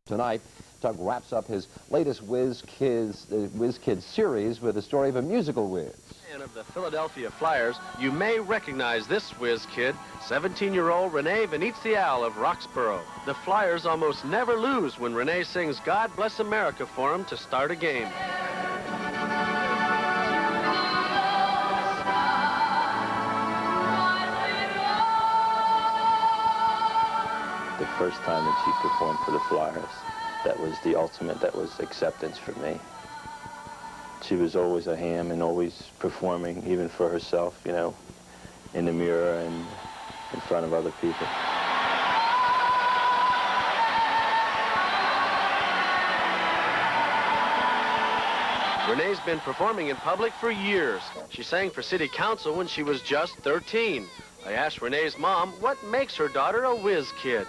Tonight, Doug wraps up his latest Whiz Kids series with the story of a musical whiz. And of the Philadelphia Flyers, you may recognize this whiz kid, 17-year-old Renee Veneziale of Roxborough. The Flyers almost never lose when Renee sings God Bless America for them to start a game. The first time that she performed for the Flyers, that was the ultimate, that was acceptance for me. She was always a ham and always performing, even for herself, you know, in the mirror and in front of other people. Renee's been performing in public for years. She sang for city council when she was just 13. I asked Renee's mom what makes her daughter a whiz kid.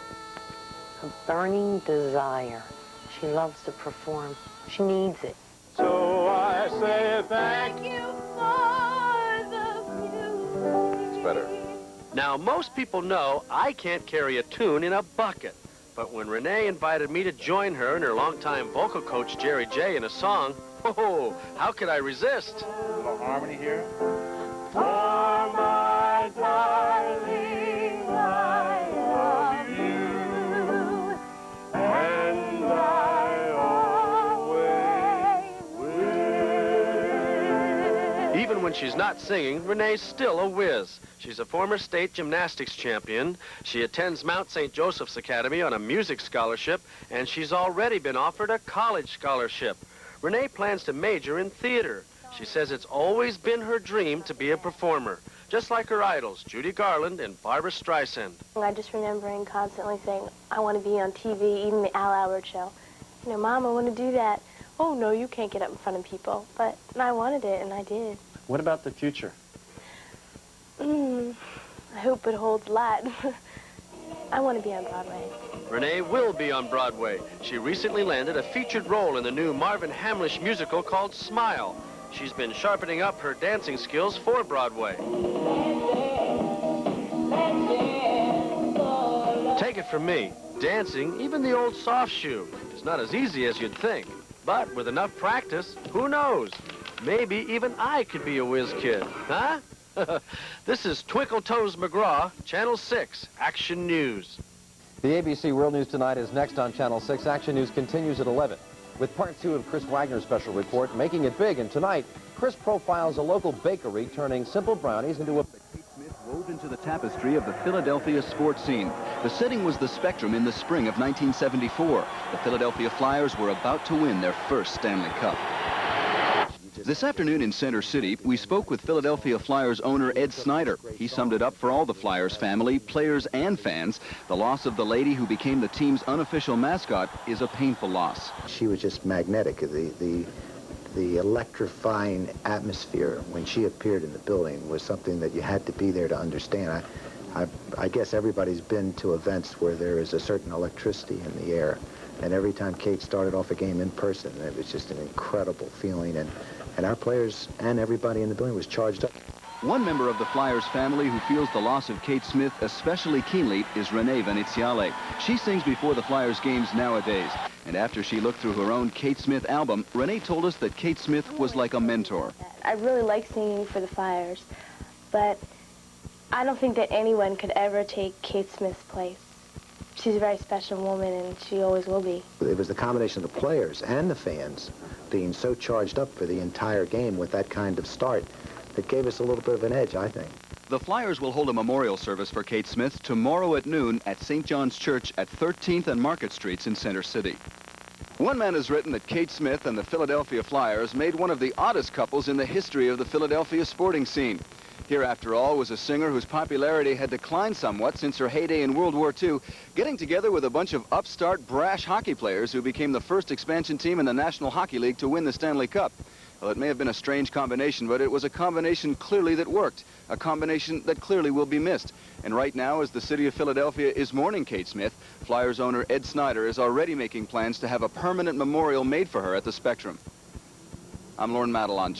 A burning desire. She loves to perform. She needs it. So I say thank you for the music. It's better. Now, most people know I can't carry a tune in a bucket. But when Renee invited me to join her and her longtime vocal coach, Jerry J, in a song, oh, how could I resist? A little harmony here. For my darling, I love you, and I always will. Even when she's not singing, Renee's still a whiz. She's a former state gymnastics champion. She attends Mount St. Joseph's Academy on a music scholarship, and she's already been offered a college scholarship. Renee plans to major in theater. She says it's always been her dream to be a performer, just like her idols, Judy Garland and Barbra Streisand. I just remembering constantly saying, I want to be on TV, even the Al Albert show. You know, Mom, I want to do that. Oh, no, you can't get up in front of people. But I wanted it, and I did. What about the future? I hope it holds a lot. I want to be on Broadway. Renee will be on Broadway. She recently landed a featured role in the new Marvin Hamlish musical called Smile. She's been sharpening up her dancing skills for Broadway. Take it from me, dancing, even the old soft shoe, is not as easy as you'd think. But with enough practice, who knows? Maybe even I could be a whiz kid, huh? This is Twinkle Toes McGraw, Channel 6, Action News. The ABC World News Tonight is next on Channel 6. Action News continues at 11. With part 2 of Chris Wagner's special report, Making It Big. And tonight, Chris profiles a local bakery turning simple brownies into a... Kate Smith wove into the tapestry of the Philadelphia sports scene. The setting was the Spectrum in the spring of 1974. The Philadelphia Flyers were about to win their first Stanley Cup. This afternoon in Center City, we spoke with Philadelphia Flyers owner Ed Snider. He summed it up for all the Flyers family, players and fans. The loss of the lady who became the team's unofficial mascot is a painful loss. She was just magnetic. The electrifying atmosphere when she appeared in the building was something that you had to be there to understand. I guess everybody's been to events where there is a certain electricity in the air. And every time Kate started off a game in person, it was just an incredible feeling. And our players and everybody in the building was charged up. One member of the Flyers family who feels the loss of Kate Smith especially keenly is Renee Veneziale. She sings before the Flyers games nowadays. And after she looked through her own Kate Smith album, Renee told us that Kate Smith was like a mentor. I really like singing for the Flyers, but I don't think that anyone could ever take Kate Smith's place. She's a very special woman, and she always will be. It was the combination of the players and the fans being so charged up for the entire game with that kind of start that gave us a little bit of an edge, I think. The Flyers will hold a memorial service for Kate Smith tomorrow at noon at St. John's Church at 13th and Market Streets in Center City. One man has written that Kate Smith and the Philadelphia Flyers made one of the oddest couples in the history of the Philadelphia sporting scene. Here, after all, was a singer whose popularity had declined somewhat since her heyday in World War II, getting together with a bunch of upstart, brash hockey players who became the first expansion team in the National Hockey League to win the Stanley Cup. Well, it may have been a strange combination, but it was a combination clearly that worked, a combination that clearly will be missed. And right now, as the city of Philadelphia is mourning Kate Smith, Flyers owner Ed Snider is already making plans to have a permanent memorial made for her at the Spectrum. I'm Lorne Madelon.